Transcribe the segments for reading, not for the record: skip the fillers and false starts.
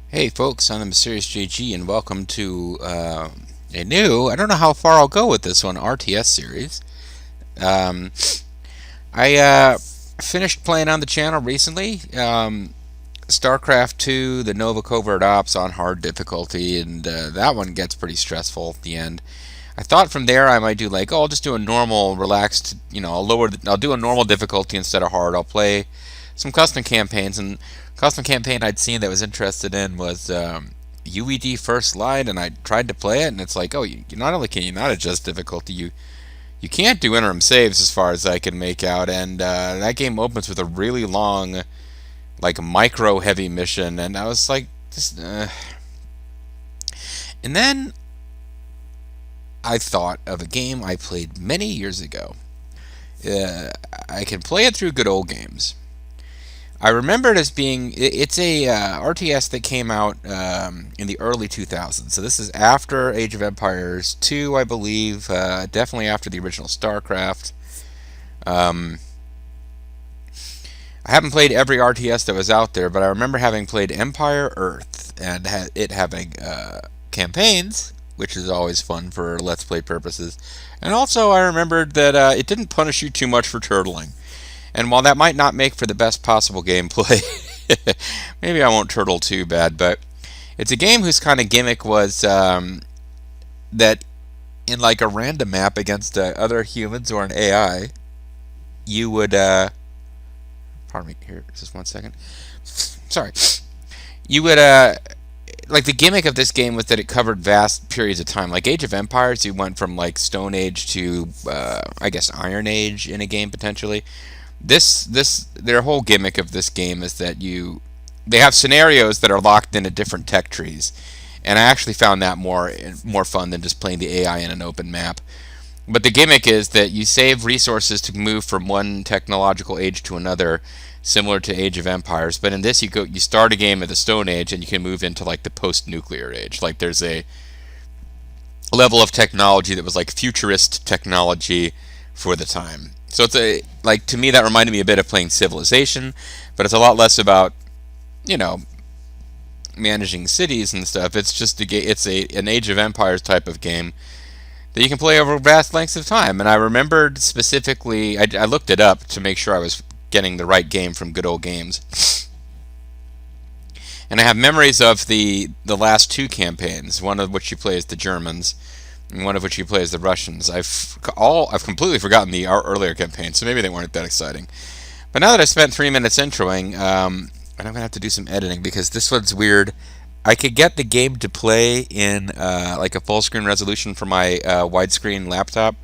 Hey folks, I'm the Mysterious JG and welcome to a new, I don't know how far I'll go with this one, RTS series. Um, I finished playing on the channel recently, StarCraft 2, the Nova Covert Ops on hard difficulty, and that one gets pretty stressful at the end. I thought from there I might do like, oh, I'll just do a normal, relaxed, I'll do a normal difficulty instead of hard. I'll play some custom campaigns, and custom campaign I'd seen that was interested in was UED First Light, and I tried to play it, and it's like, oh, you not only can you not adjust difficulty, you can't do interim saves as far as I can make out, and that game opens with a really long, like micro heavy mission, and I was like, this, and then I thought of a game I played many years ago. Uh, I can play it through good old games. I remember it as being it's a RTS that came out in the early 2000s. So this is after Age of Empires 2, I believe. Definitely after the original StarCraft. Um, I haven't played every RTS that was out there, but I remember having played Empire Earth and it having campaigns, which is always fun for Let's Play purposes. And also, I remembered that it didn't punish you too much for turtling. And while that might not make for the best possible gameplay, maybe I won't turtle too bad, but it's a game whose kind of gimmick was that in like a random map against other humans or an AI, you would, pardon me, here, just 1 second. Sorry. You would, like the gimmick of this game was that it covered vast periods of time. Like Age of Empires, you went from like Stone Age to, I guess, Iron Age in a game potentially. Their whole gimmick of this game is that they have scenarios that are locked into different tech trees, and I actually found that more fun than just playing the AI in an open map. But the gimmick is that you save resources to move from one technological age to another, similar to Age of Empires. But in this, you start a game at the Stone Age, and you can move into like the post-nuclear age. Like there's a level of technology that was like futurist technology for the time. So it's to me that reminded me a bit of playing Civilization, but it's a lot less about, you know, managing cities and stuff. It's just an Age of Empires type of game that you can play over vast lengths of time. And I remembered specifically, I looked it up to make sure I was getting the right game from Good Old Games. And I have memories of the last 2 campaigns, one of which you play as the Germans, and one of which you play as the Russians. I've completely forgotten the earlier campaigns, so maybe they weren't that exciting. But now that I've spent 3 minutes introing, and I'm gonna have to do some editing because this one's weird. I could get the game to play in like a full screen resolution for my widescreen laptop,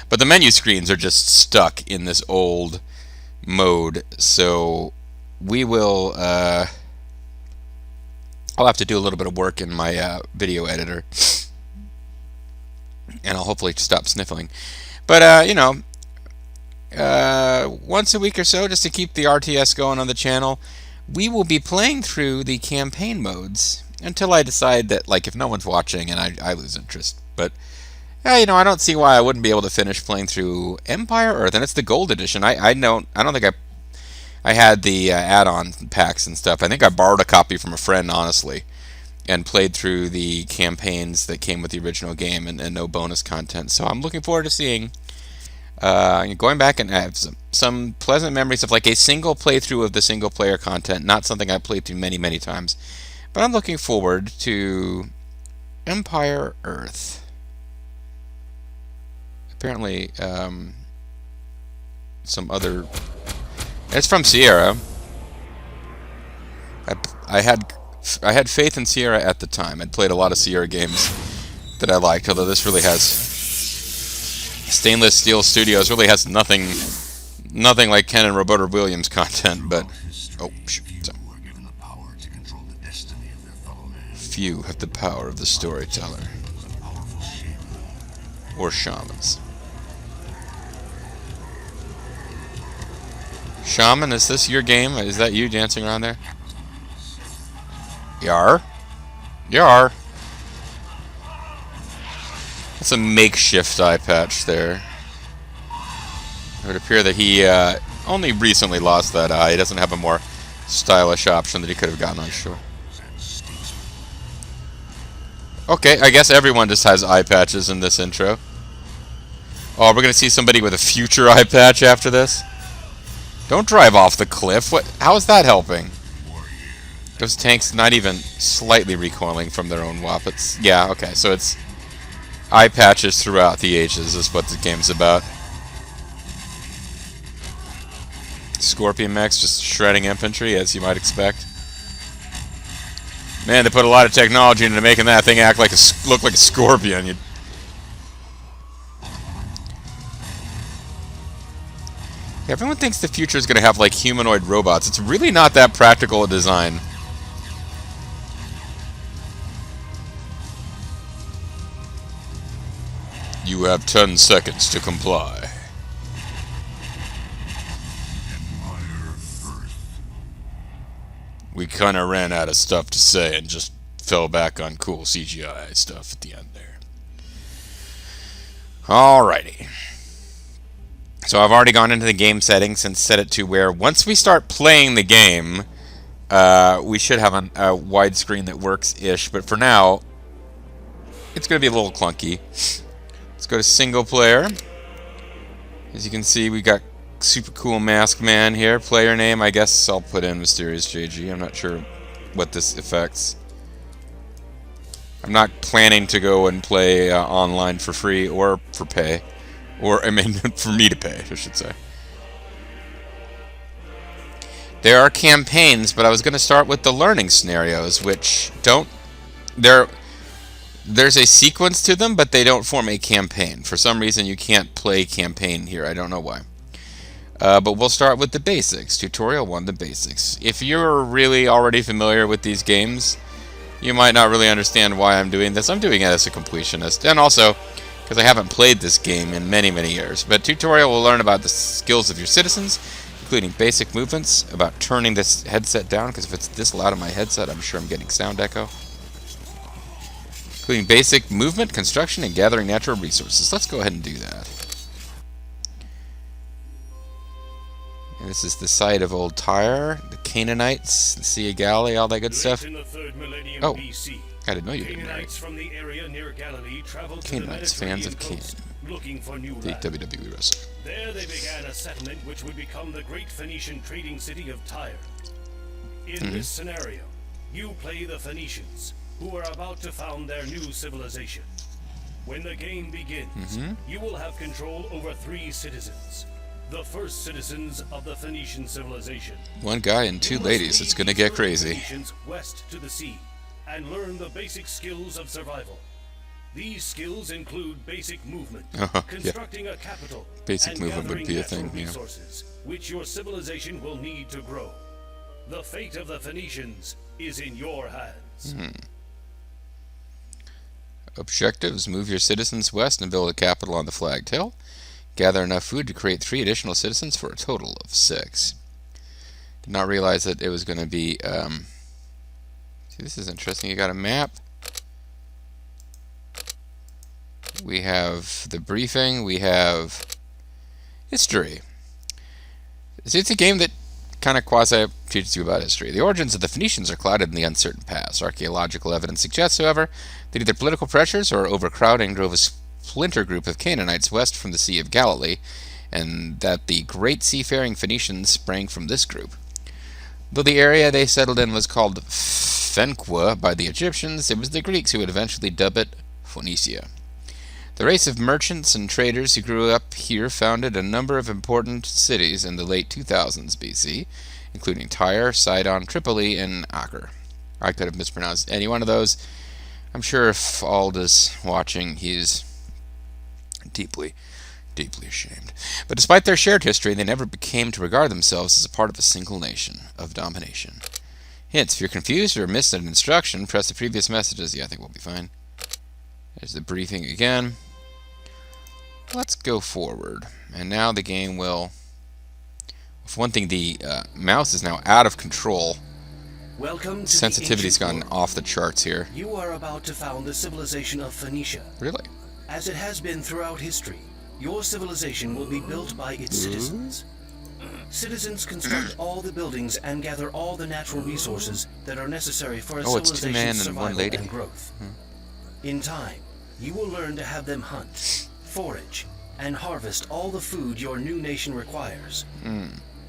but the menu screens are just stuck in this old mode. So we will. I'll have to do a little bit of work in my video editor, and I'll hopefully stop sniffling. But once a week or so, just to keep the RTS going on the channel, we will be playing through the campaign modes until I decide that, like, if no one's watching and I lose interest. But I don't see why I wouldn't be able to finish playing through Empire Earth, and it's the Gold Edition. I don't think I had the add-on packs and stuff. I think I borrowed a copy from a friend, honestly, and played through the campaigns that came with the original game and no bonus content. So I'm looking forward to seeing, going back and have some pleasant memories of like a single playthrough of the single player content, not something I played through many, many times. But I'm looking forward to Empire Earth. Apparently, some other... It's from Sierra. I had faith in Sierra at the time. I'd played a lot of Sierra games that I liked, although this really has Stainless Steel Studios really has nothing like Ken and Roberta Williams content. But few have the power of the storyteller or shamans. Shaman, is this your game? Is that you dancing around there? Yar? Yar. That's a makeshift eye patch there. It would appear that he only recently lost that eye. He doesn't have a more stylish option that he could have gotten, I'm sure. Okay, I guess everyone just has eye patches in this intro. Oh, we're gonna see somebody with a future eye patch after this? Don't drive off the cliff. What? How is that helping? Those tanks not even slightly recoiling from their own wappets. Yeah, okay, so it's eye patches throughout the ages is what the game's about. Scorpion mechs just shredding infantry, as you might expect. Man, they put a lot of technology into making that thing act like look like a scorpion. Everyone thinks the future is going to have like humanoid robots. It's really not that practical a design. You have 10 seconds to comply. We kind of ran out of stuff to say and just fell back on cool CGI stuff at the end there. Alrighty. So I've already gone into the game settings and set it to where once we start playing the game, we should have a widescreen that works-ish. But for now, it's going to be a little clunky. Let's go to single player. As you can see, we got super cool masked man here. Player name, I guess I'll put in Mysterious JG. I'm not sure what this affects. I'm not planning to go and play online for free or for pay. Or, I mean, for me to pay, I should say. There are campaigns, but I was going to start with the learning scenarios, which don't... There's a sequence to them, but they don't form a campaign. For some reason, you can't play campaign here. I don't know why. But we'll start with the basics. Tutorial 1, the basics. If you're really already familiar with these games, you might not really understand why I'm doing this. I'm doing it as a completionist, and also because I haven't played this game in many, many years. But tutorial will learn about the skills of your citizens, including basic movements, about turning this headset down, because if it's this loud on my headset, I'm sure I'm getting sound echo. Including basic movement, construction, and gathering natural resources. Let's go ahead and do that. And this is the site of Old Tyre, the Canaanites, the Sea of Galilee, all that good stuff. Oh, I didn't know you did that. Canaanites, fans of Cain. Looking for new the WWE wrestler. There they began a settlement which would become the great Phoenician trading city of Tyre. In this scenario, you play the Phoenicians, who are about to found their new civilization. When the game begins, you will have control over 3 citizens. The first citizens of the Phoenician civilization. One guy and 2 ladies. It's gonna get crazy. West to the sea, and learn the basic skills of survival. These skills include basic movement, constructing a capital, basic movement would be a thing, resources, which your civilization will need to grow. The fate of the Phoenicians is in your hands. Objectives: move your citizens west and build a capital on the flagged hill. Gather enough food to create 3 additional citizens for a total of 6. Did not realize that it was going to be... See, this is interesting. You got a map. We have the briefing. We have history. See, it's a game that kind of quasi teaches you about history. The origins of the Phoenicians are clouded in the uncertain past. Archaeological evidence suggests, however, that either political pressures or overcrowding drove a splinter group of Canaanites west from the Sea of Galilee, and that the great seafaring Phoenicians sprang from this group. Though the area they settled in was called Phenqua by the Egyptians, it was the Greeks who would eventually dub it Phoenicia. The race of merchants and traders who grew up here founded a number of important cities in the late 2000s BC, including Tyre, Sidon, Tripoli, and Acre. I could have mispronounced any one of those. I'm sure if Ald is watching, he's deeply, deeply ashamed. But despite their shared history, they never came to regard themselves as a part of a single nation of domination. Hints: if you're confused or missed an instruction, press the previous messages. Yeah, I think we'll be fine. There's the briefing again. Let's go forward. And now the game will... For one thing, the mouse is now out of control. Welcome to Sensitivity's gone off the charts here. You are about to found the civilization of Phoenicia. Really? As it has been throughout history, your civilization will be built by its citizens. Citizens construct all the buildings and gather all the natural resources that are necessary for a it's 2 men civilization's and 1 survival lady. and growth. In time, you will learn to have them hunt, forage, and harvest all the food your new nation requires.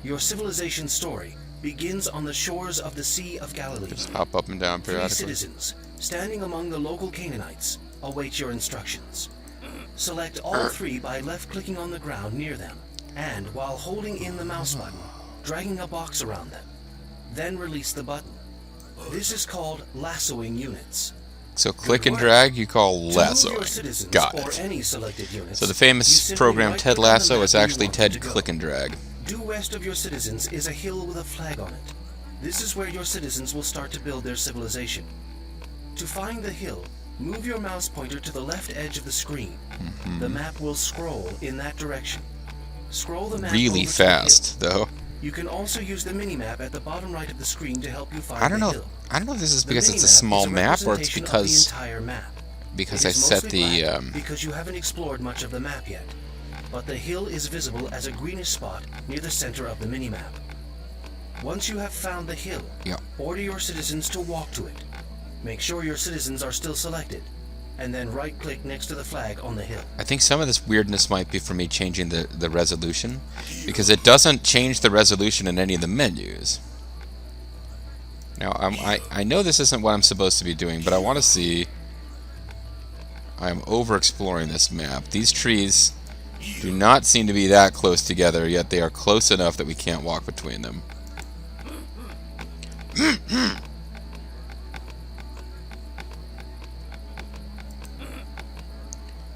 Your civilization story begins on the shores of the Sea of Galilee. Just hop up and down 3 periodically. citizens, standing among the local Canaanites, await your instructions. Select all 3 by left-clicking on the ground near them, and while holding in the mouse button, dragging a box around them. Then release the button. This is called lassoing units. So click and drag you call lassoing. Got Or it. any selected units, So the you famous simply program right-click Ted on the Lasso map is where you actually want them Ted to go. Click and Drag. Due west of your citizens is a hill with a flag on it. This is where your citizens will start to build their civilization. To find the hill, move your mouse pointer to the left edge of the screen. The map will scroll in that direction. Scroll the map Really over to the hill. fast, though. You can also use the mini-map at the bottom right of the screen to help you find I don't the know. hill. I don't know if this is The because it's a mini-map small is a map or it's representation of because the entire map. because It I is set mostly the black because you haven't explored much of the map yet. But the hill is visible as a greenish spot near the center of the mini-map. Once you have found the hill, Yeah. order your citizens to walk to it. Make sure your citizens are still selected, and then right-click next to the flag on the hill. I think some of this weirdness might be for me changing the resolution, because it doesn't change the resolution in any of the menus. Now, I know this isn't what I'm supposed to be doing, but I want to see. I'm over-exploring this map. These trees do not seem to be that close together, yet they are close enough that we can't walk between them.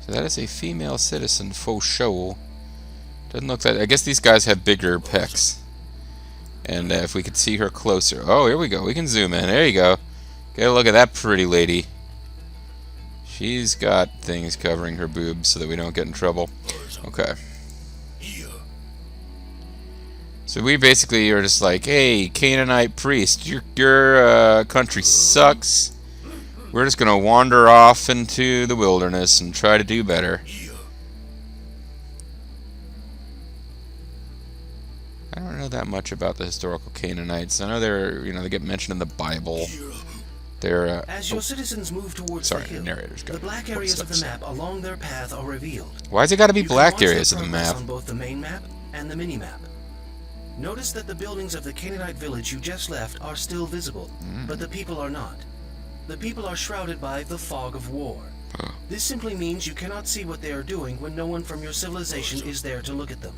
So that is a female citizen, faux show. Doesn't look like. I guess these guys have bigger pecs. And if we could see her closer. Oh, here we go. We can zoom in. There you go. Get a look at that pretty lady. She's got things covering her boobs so that we don't get in trouble. Okay. So we basically are just like, hey, Canaanite priest, your country sucks. We're just going to wander off into the wilderness and try to do better. I don't know that much about the historical Canaanites. I know they get mentioned in the Bible. They're As your citizens move towards the hill, narrator's got the black areas of the map along their path are revealed. Why's it got to be You can black watch their areas of the progress map? on both the main map and the mini-map. Notice that the buildings of the Canaanite village you just left are still visible, but the people are not. The people are shrouded by the fog of war. This simply means you cannot see what they are doing when no one from your civilization is there to look at them.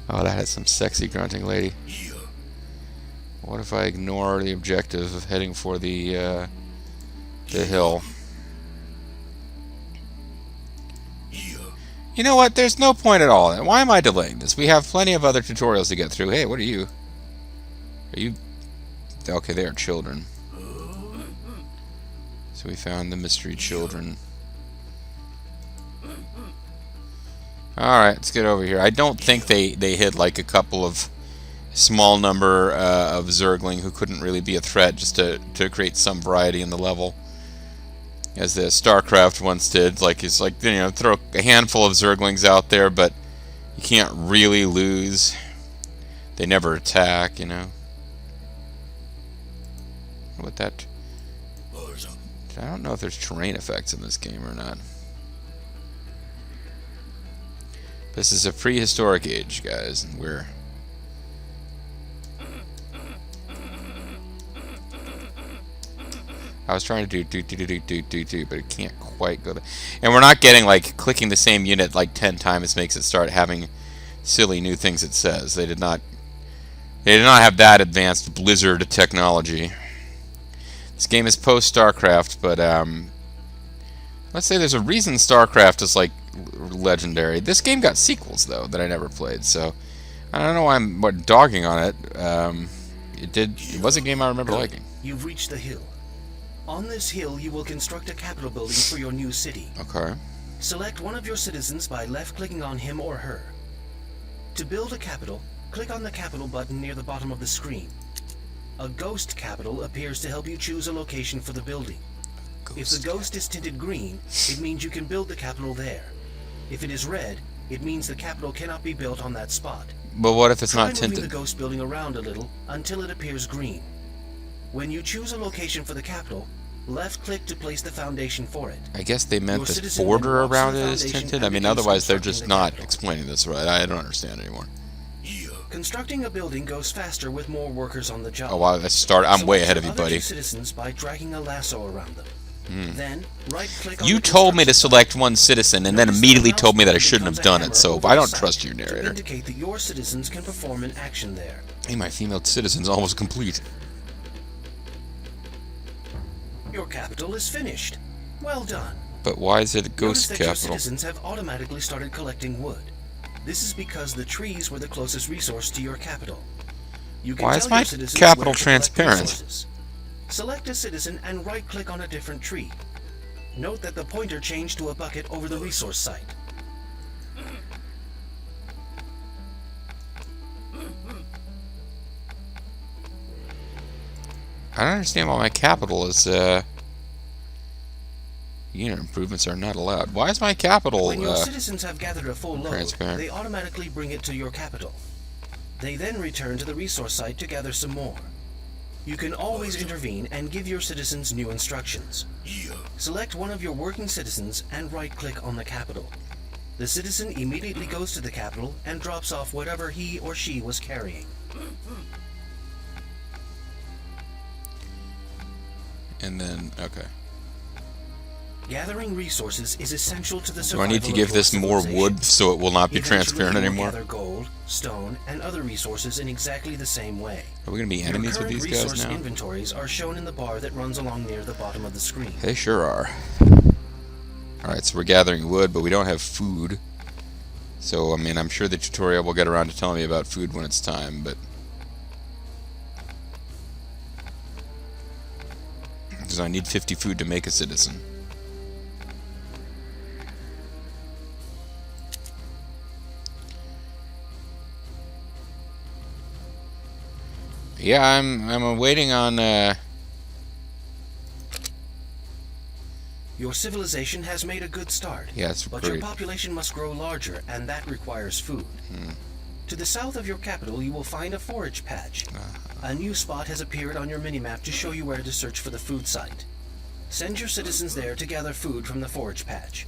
Oh, that is some sexy grunting lady. What if I ignore the objective of heading for the hill? You know what? There's no point at all. Why am I delaying this? We have plenty of other tutorials to get through. Hey, what are you? Are you... Okay, they are children. So we found the mystery children. Alright, let's get over here. I don't think they hit like a couple of small number of Zergling who couldn't really be a threat just to create some variety in the level. As the StarCraft once did, throw a handful of Zerglings out there, but you can't really lose. They never attack, What that... I don't know if there's terrain effects in this game or not. This is a prehistoric age, guys, and we're... I was trying to do, but it can't quite go there. And we're not getting, clicking the same unit 10 times makes it start having silly new things it says. They did not have that advanced Blizzard technology. This game is post-StarCraft, but, let's say there's a reason StarCraft is, legendary. This game got sequels, though, that I never played, so I don't know why I'm dogging on it. It was a game I remember liking. You've reached the hill. On this hill, you will construct a capital building for your new city. Okay. Select one of your citizens by left-clicking on him or her. To build a capital, click on the capital button near the bottom of the screen. A ghost capital appears to help you choose a location for the building. If the ghost is tinted green, it means you can build the capital there. If it is red, it means the capital cannot be built on that spot. But what if it's Try not moving the tinted? ghost building around a little until it appears green. When you choose a location for the capital, left-click to place the foundation for it. I guess they meant Your the citizen border then walks to around the it is foundation tinted. and I mean, begins otherwise they're constructing just the not capital. explaining this right. I don't understand anymore. Constructing a building goes faster with more workers on the job. Oh wow, I'm way ahead of you, Select your other buddy. two citizens by dragging a lasso around them. Then right-click on You the told me to construction select one citizen and then Notice immediately the mouse told me that I button shouldn't have becomes a done hammer it, so over I the don't side trust you, to narrator. indicate that your citizens can perform an action there. Hey, my female citizen's almost complete. Your capital is finished. Well done. But why is it a Notice ghost that your capital? citizens have automatically started collecting wood. This is because the trees were the closest resource to your capital. You can Why tell is my your citizens capital where to collect transparent? resources. Select a citizen and right-click on a different tree. Note that the pointer changed to a bucket over the resource site. I don't understand why my capital is, unit improvements are not allowed. Why is my capital, When your citizens have gathered a full load, transparent? they automatically bring it to your capital. They then return to the resource site to gather some more. You can always intervene and give your citizens new instructions. Select one of your working citizens and right-click on the capital. The citizen immediately goes to the capital and drops off whatever he or she was carrying. And then, okay. Gathering resources is essential to the Do I survival need to of give your this more civilization. wood so it will not be Eventually, transparent you will anymore? gather gold, stone, and other resources in exactly the same way. Are we going to be Your enemies with current these guys resource now? inventories are shown in the bar that runs along near the bottom of the screen. They sure are. Alright, so we're gathering wood, but we don't have food. So, I mean, I'm sure the tutorial will get around to telling me about food when it's time, but... Because I need 50 food to make a citizen. Yeah, I'm waiting on, Your civilization has made a good start. Yeah, it's but great. your population must grow larger, and that requires food. To the south of your capital, you will find a forage patch. A new spot has appeared on your minimap to show you where to search for the food site. Send your citizens there to gather food from the forage patch.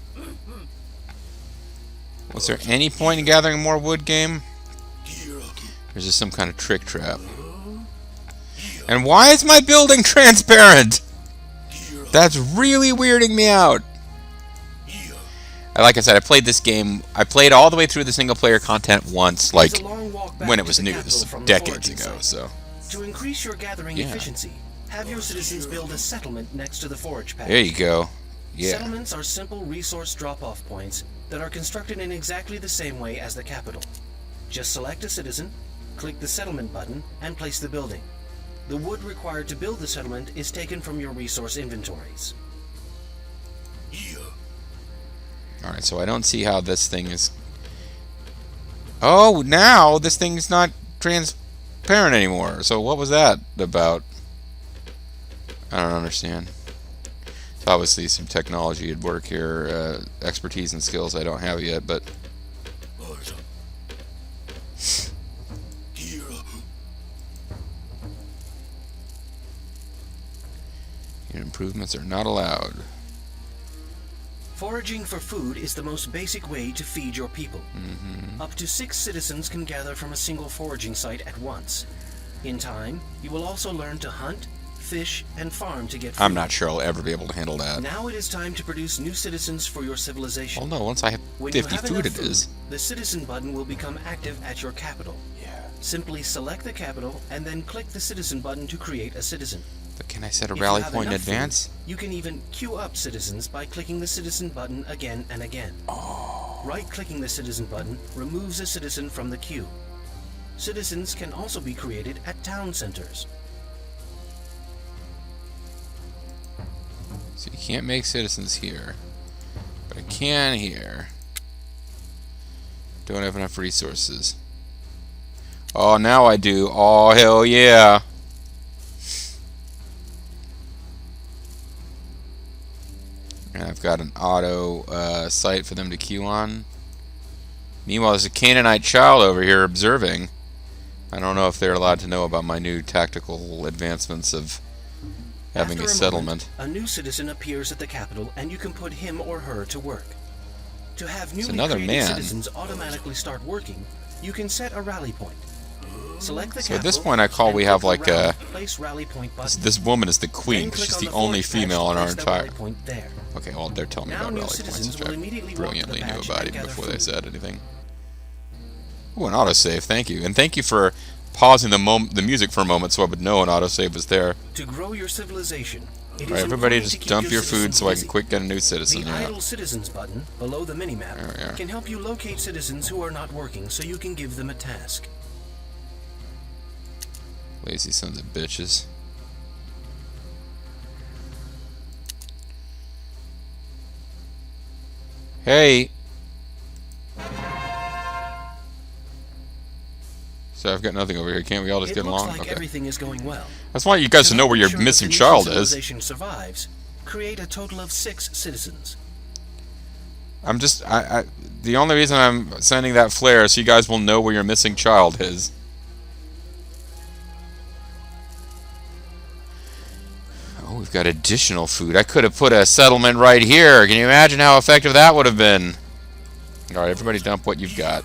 Was there any point in gathering more wood, game? Or is this some kind of trick trap? And why is my building transparent? That's really weirding me out. Like I said, I played this game. I played all the way through the single-player content once, like It's a long walk back when it to was the new. capital This is from the decades foraging ago. site. So To increase your gathering Yeah. efficiency, have your citizens build a settlement next to the forage patch. there you go. Yeah. Settlements are simple resource drop-off points that are constructed in exactly the same way as the capital. Just select a citizen, click the settlement button, and place the building. The wood required to build the settlement is taken from your resource inventories. All right. So I don't see how this thing is. Oh, now this thing's not transparent anymore. So what was that about? I don't understand. It's obviously some technology at work here, expertise and skills I don't have yet, but your improvements are not allowed. Foraging for food is the most basic way to feed your people. Up to 6 citizens can gather from a single foraging site at once. In time, you will also learn to hunt, fish, and farm to get food. I'm not sure I'll ever be able to handle that. Now it is time to produce new citizens for your civilization. Well, no, once I have When you 50 have food, enough it is. the citizen button will become active at your capital. Yeah. Simply select the capital and then click the citizen button to create a citizen. But can I set a If you rally have point in enough food, advance? you can even queue up citizens by clicking the citizen button again and again. Right-clicking the citizen button removes a citizen from the queue. Citizens can also be created at town centers. So you can't make citizens here, but I can here. Don't have enough resources. Oh, now I do. Oh, hell yeah. And I've got an auto site for them to queue on. Meanwhile, there's a Canaanite child over here observing. I don't know if they're allowed to know about my new tactical advancements of having a settlement. A new citizen appears at the capital, and you can put him or her to work. To have newly created citizens automatically start working, you can set a rally point. Select the so at this point, I call we have like a... rally point button. This woman is the queen, because she's the only female in our entire... There. Okay, well, they're telling me about rally points, which I brilliantly knew about even before they said anything. Ooh, an autosave, thank you. And thank you for pausing the music for a moment so I would know an autosave was there. To grow your civilization, Alright, everybody just dump your food so I can quick get a new citizen. The Idle Citizens button, below the minimap, can help you locate citizens who are not working so you can give them a task. Lazy sons of bitches. Hey! So I've got nothing over here. Can't we all just get along? Like everything is going well. I just want you guys to know where your missing child is. Survives, create a total of 6 citizens. I'm just... the only reason I'm sending that flare is so you guys will know where your missing child is. Oh, we've got additional food. I could have put a settlement right here. Can you imagine how effective that would have been? Alright, everybody dump what you've got,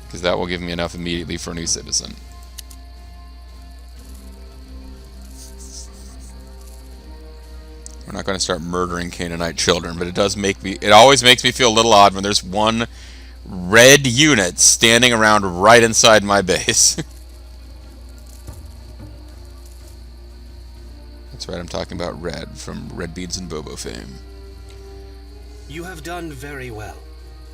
because that will give me enough immediately for a new citizen. We're not going to start murdering Canaanite children, but it always makes me feel a little odd when there's one red unit standing around right inside my base. That's right, I'm talking about Red from Red Beads and Bobo fame. You have done very well.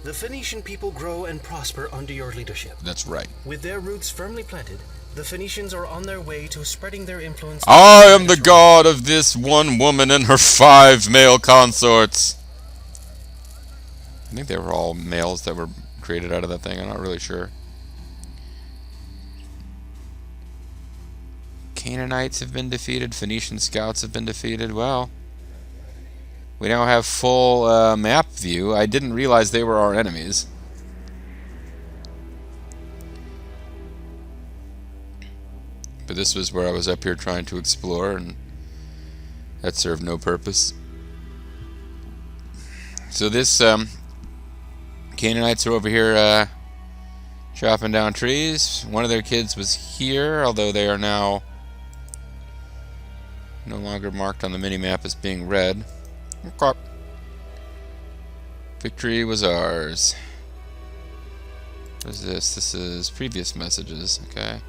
The Phoenician people grow and prosper under your leadership. That's right. With their roots firmly planted, the Phoenicians are on their way to spreading their influence. I am the god of this one woman and her 5 male consorts. I think they were all males that were created out of that thing. I'm not really sure. Canaanites have been defeated. Phoenician scouts have been defeated. Well, we now have full map view. I didn't realize they were our enemies. But this was where I was up here trying to explore, and that served no purpose. So this Canaanites are over here chopping down trees. One of their kids was here, although they are now no longer marked on the minimap as being red. Okay. Victory was ours. What is this? This is previous messages. Okay.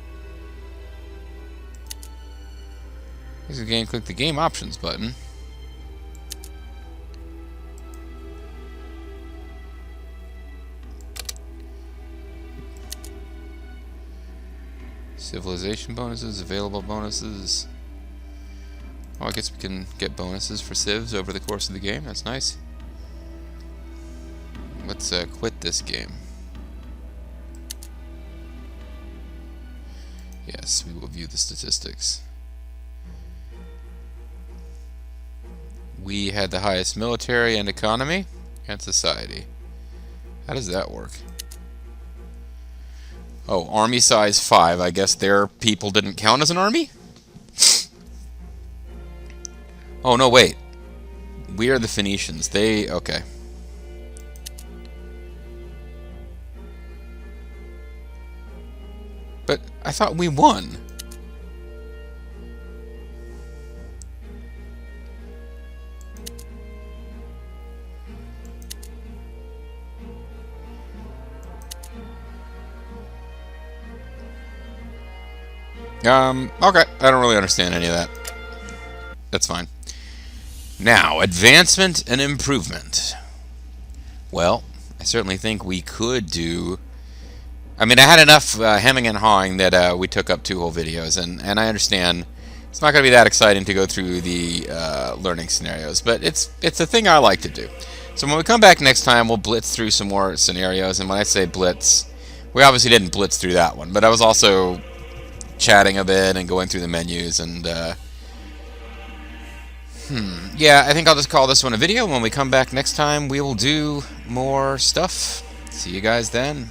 Exit game, click the game options button. Civilization bonuses, available bonuses. Oh, I guess we can get bonuses for civs over the course of the game. That's nice. Let's quit this game. Yes, we will view the statistics. We had the highest military and economy and society. How does that work? Oh, army size 5. I guess their people didn't count as an army? Oh, no, wait. We are the Phoenicians. They... okay. But I thought we won. Okay. I don't really understand any of that. That's fine. Now, advancement and improvement. Well, I certainly think we could do... I mean, I had enough hemming and hawing that we took up 2 whole videos, and I understand it's not going to be that exciting to go through the learning scenarios, but it's a thing I like to do. So when we come back next time, we'll blitz through some more scenarios, and when I say blitz, we obviously didn't blitz through that one, but I was also chatting a bit and going through the menus, and yeah, I think I'll just call this one a video. When we come back next time, we will do more stuff. See you guys then.